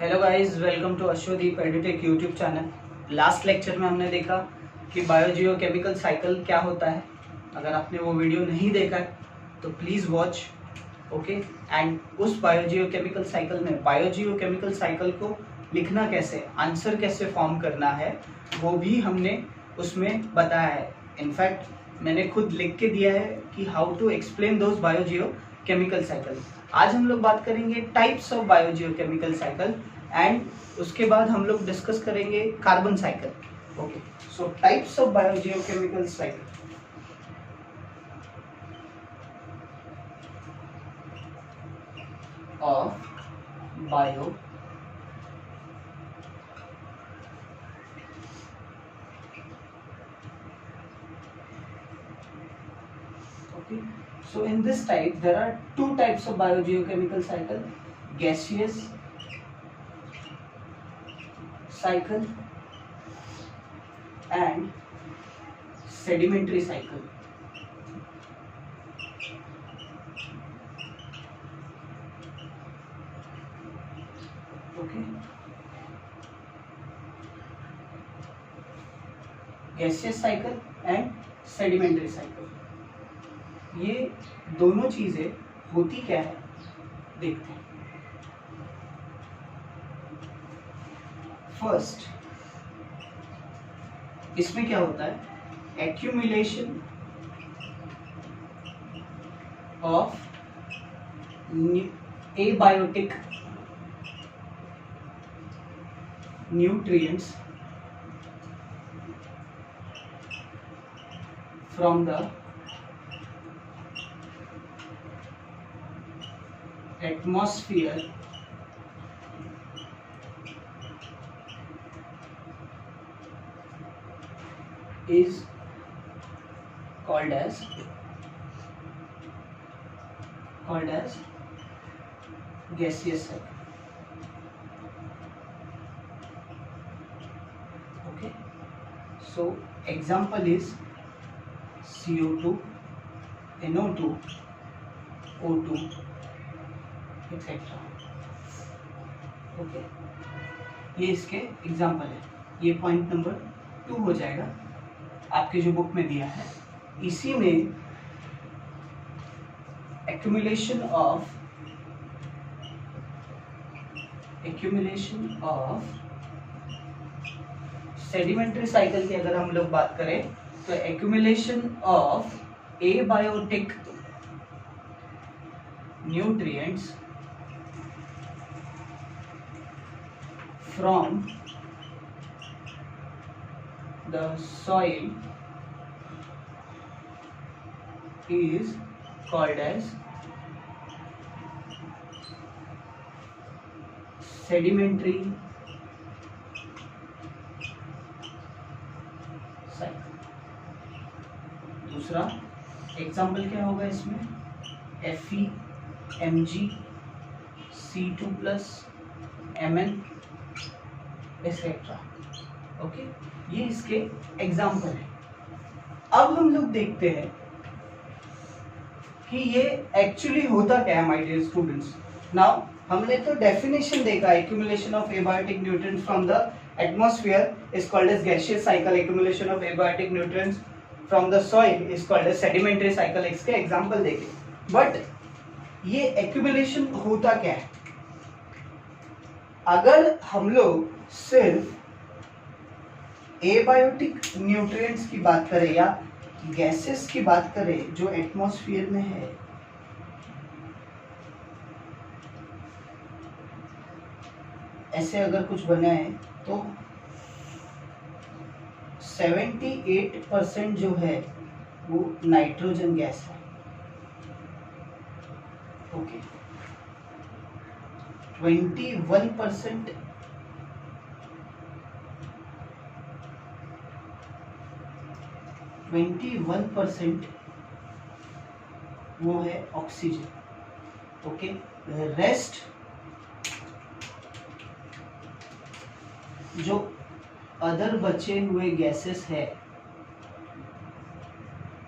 Hello guys, welcome to Ashwadeep Edutech YouTube channel. Last lecture में हमने देखा कि बायोजियोकेमिकल साइकिल क्या होता है। अगर आपने वो वीडियो नहीं देखा है तो प्लीज़ वॉच, ओके। एंड उस बायोजियोकेमिकल साइकिल में बायोजियोकेमिकल साइकिल को लिखना कैसे, आंसर कैसे फॉर्म करना है, वो भी हमने उसमें बताया है। इनफैक्ट मैंने खुद लिख के दिया है कि how to explain those biogeochemical cycle. आज हम लोग बात करेंगे types of biogeochemical cycle and उसके बाद हम लोग डिस्कस करेंगे carbon cycle. Okay, so types of biogeochemical cycle. Of bio okay, so in this type there are two types of biogeochemical cycle: gaseous cycle and sedimentary cycle. Okay, gaseous cycle and sedimentary cycle, ये दोनों चीजें होती क्या है देखते हैं। First, इसमें क्या होता है? Accumulation of abiotic nutrients from the atmosphere is called as gaseous cycle. Okay, so example is CO2, NO2, O2, etc. Okay, ये इसके एग्जाम्पल है। ये पॉइंट नंबर 2 हो जाएगा आपके जो बुक में दिया है। इसी में एक्यूमुलेशन ऑफ सेडिमेंट्री साइकिल की अगर हम लोग बात करें तो accumulation of abiotic nutrients from the soil is called as sedimentary cycle. दूसरा एग्जाम्पल क्या होगा इसमें? FeMg C2+ Mn etcetera. Okay, ये इसके एग्जाम्पल है। अब हम लोग देखते हैं कि ये एक्चुअली होता क्या है माय डियर स्टूडेंट्स। नाउ हमने तो डेफिनेशन देखा, accumulation of abiotic nutrients from the atmosphere is called as gaseous cycle, accumulation of abiotic nutrients from the soil is called as sedimentary cycle. इसके एग्जाम्पल देखे, but ये accumulation होता क्या है? अगर हम लोग सिर्फ एबायोटिक न्यूट्रिएंट्स की बात करें या गैसेस की बात करें जो एटमॉस्फेयर में है, ऐसे अगर कुछ बना है तो 78% जो है वो नाइट्रोजन गैस है। ओके, 21% वो है ऑक्सीजन। ओके, रेस्ट जो अदर बचे हुए गैसेस है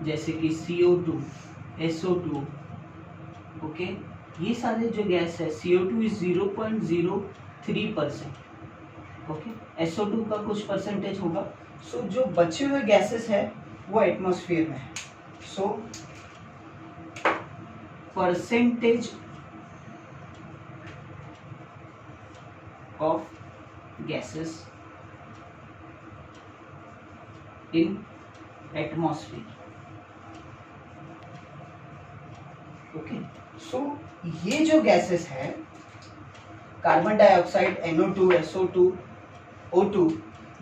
जैसे कि CO2, SO2, ओके, ये सारे जो गैस है CO2 इज 0.03 3%। ओके, SO2 का कुछ परसेंटेज होगा। सो जो बचे हुए गैसेस है वो एटमॉस्फेयर में है। So percentage of gases in atmosphere. Okay, so ये जो गैसेस है carbon dioxide, NO2, SO2, O2,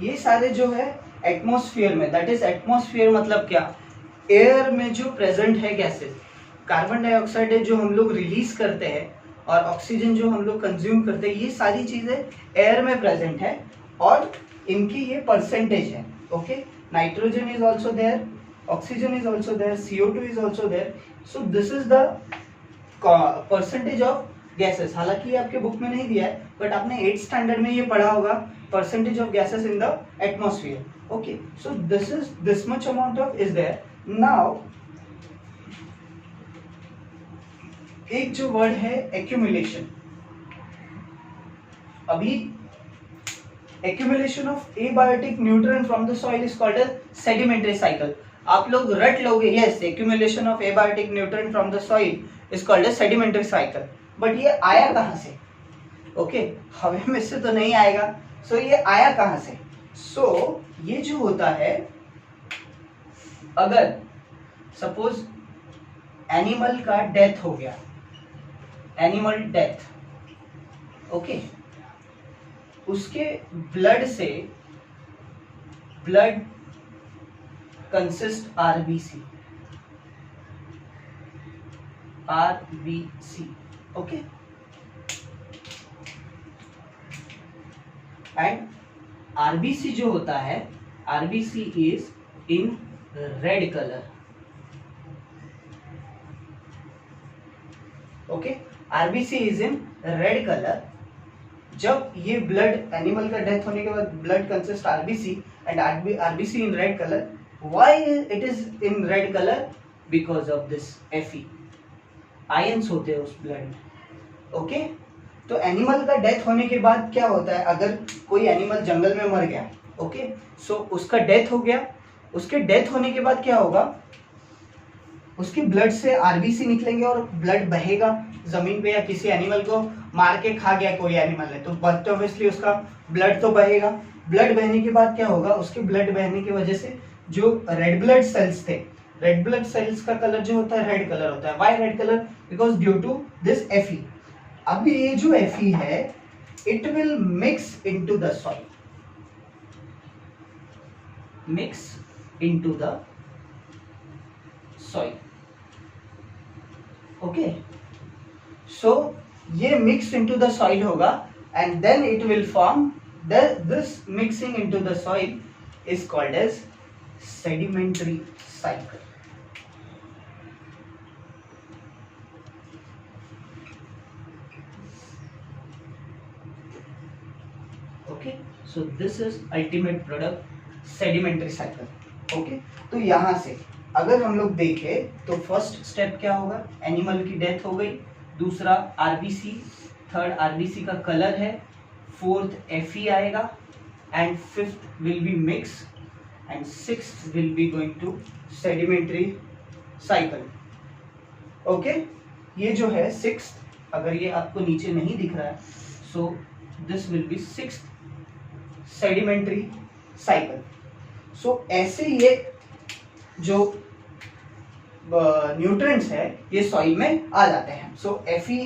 ये सारे जो है एटमॉस्फेयर में, दैट इज एटमॉस्फेयर मतलब क्या, एयर में जो प्रेजेंट है गैसेस। कार्बन डाइऑक्साइड है जो हम लोग रिलीज करते हैं और ऑक्सीजन जो हम लोग कंज्यूम करते हैं, ये सारी चीजें एयर में प्रेजेंट है और इनकी ये परसेंटेज है। Okay, nitrogen is also there, oxygen is also there, CO2 is also there. So this is the percentage of gases. हालांकि ये आपके बुक में नहीं दिया है, बट आपने 8th स्टैंडर्ड में ये पढ़ा होगा, percentage of gases in the atmosphere. Okay, so this much amount of is there. Now एक जो वर्ड है एक्यूमुलेशन, अभी accumulation of abiotic nutrient from the soil is called as sedimentary cycle. आप लोग रट लोगे, yes, accumulation of abiotic nutrient from the soil is called as sedimentary cycle. But ये आया कहां से? ओके, हवा में से तो नहीं आएगा। सो ये आया कहां से? सो ये जो होता है, अगर सपोज एनिमल का डेथ हो गया, एनिमल डेथ, ओके, उसके ब्लड से, blood consist RBC, okay, and RBC जो होता है, RBC is in red colour. Okay, RBC is in red colour. जब ये ब्लड, एनिमल का डेथ होने के बाद blood consist RBC and RBC in red colour. Why it is in red colour? Because of this Fe, ions होते हैं उस blood में। ओके, तो एनिमल का डेथ होने के बाद क्या होता है, अगर कोई एनिमल जंगल में मर गया, ओके, सो उसका डेथ हो गया, उसके डेथ होने के बाद क्या होगा, उसके ब्लड से आरबीसी निकलेंगे और ब्लड बहेगा जमीन पे, या किसी एनिमल को मार के खा गया कोई एनिमल ने, तो ऑब्वियसली उसका ब्लड तो बहेगा। ब्लड बहने के बाद क्या होगा, उसके ब्लड बहने की वजह से जो रेड ब्लड सेल्स थे, रेड ब्लड सेल्स का कलर जो होता है रेड कलर होता है। Why red colour? Because due to this Fe। अब ये जो Fe है, it will mix into the soil, mix into the soil. Okay, so ये मिक्स इनटू द सॉइल होगा and then it will form, this mixing into the soil is called as sedimentary cycle. Okay, so this is ultimate product sedimentary cycle. Okay, तो यहां से अगर हम लोग देखें तो फर्स्ट स्टेप क्या होगा, एनिमल की डेथ हो गई, दूसरा आरबीसी, थर्ड आरबीसी का कलर है, फोर्थ Fe आएगा and fifth will be mix and sixth will be going to sedimentary cycle. Okay, ये जो है सिक्स्थ, अगर ये आपको नीचे नहीं दिख रहा है, so this will be sixth sedimentary cycle. So ऐसे ये जो न्यूट्रिएंट्स है ये सॉइल में आ जाते हैं। सो Fe,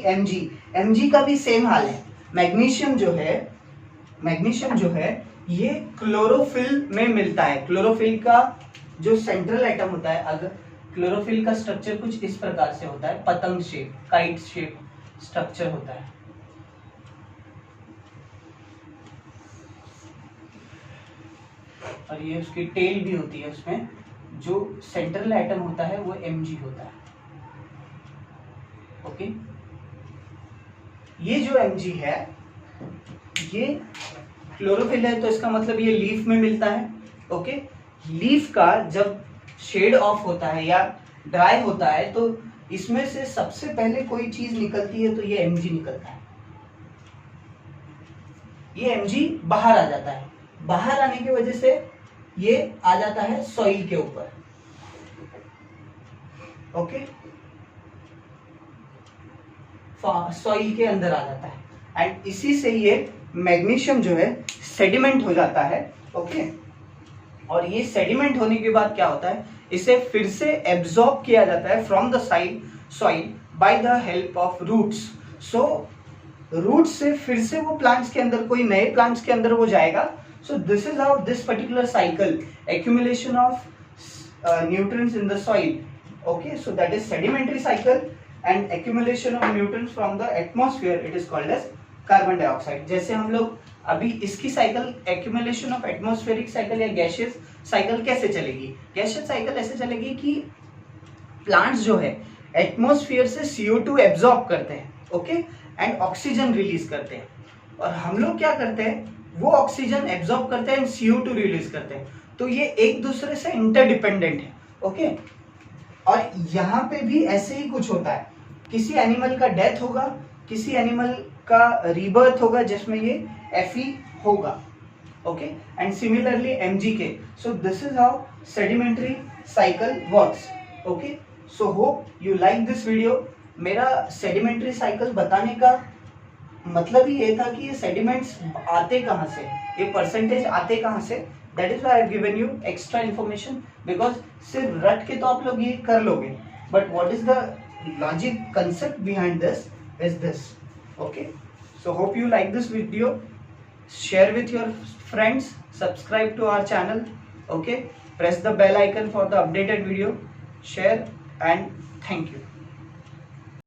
Mg का भी सेम हाल है। मैग्नीशियम जो है ये क्लोरोफिल में मिलता है। क्लोरोफिल का जो सेंट्रल एटम होता है, अगर क्लोरोफिल का स्ट्रक्चर कुछ इस प्रकार से होता है, पतंग शेप, काइट शेप स्ट्रक्चर होता है। और ये उसकी टेल भी होती है, उसमें जो सेंट्रल एटम होता है वो Mg होता है। ओके, ये जो Mg है ये क्लोरोफिल है, तो इसका मतलब ये लीफ में मिलता है। ओके, लीफ का जब शेड ऑफ होता है या ड्राई होता है तो इसमें से सबसे पहले कोई चीज निकलती है तो ये Mg निकलता है। ये Mg बाहर आ जाता है, बाहर आने की वजह से ये आ जाता है सॉइल के ऊपर, ओके, सॉइल के अंदर आ जाता है एंड इसी से ये मैग्नीशियम जो है सेडिमेंट हो जाता है, ओके। और ये सेडिमेंट होने के बाद क्या होता है, इसे फिर से एब्जॉर्ब किया जाता है from the soil by the help of roots. So roots से फिर से वो प्लांट्स के अंदर, कोई नए प्लांट्स के अंदर वो जाएगा। सो this is how this particular cycle, accumulation of nutrients in the soil, okay, so that is sedimentary cycle and accumulation of nutrients from the atmosphere, it is called as carbon dioxide। जैसे हम लोग अभी इसकी cycle accumulation of atmospheric cycle या gaseous cycle कैसे चलेगी, gaseous cycle ऐसे चलेगी कि प्लांट्स जो है एटमॉस्फेयर से CO2 एब्जॉर्ब करते हैं, ओके, एंड ऑक्सीजन रिलीज करते हैं, और हम लोग क्या करते हैं, वो ऑक्सीजन एब्जॉर्ब करते हैं एंड CO2 रिलीज करते हैं। तो ये एक दूसरे से इंटरडिपेंडेंट है, ओके। और यहाँ पे भी ऐसे ही कुछ होता है, किसी एनिमल का डेथ होगा, किसी एनिमल का रीबर्थ होगा जिसमें ये Fe होगा, okay, and similarly Mgk। So this is how sedimentary cycle works, okay. So hope you like this video. मेरा सेडिमेंट्री साइकिल बताने का मतलब ही ये था कि ये सेडिमेंट्स आते कहाँ से, ये परसेंटेज आते कहाँ से, that is why I have given you extra information, because सिर्फ रट के तो आप लोग ये कर लोगे, but what is the logic concept behind this is this, okay. So hope you like this video, share with your friends, subscribe to our channel, okay, press the bell icon for the updated video, share, and thank you।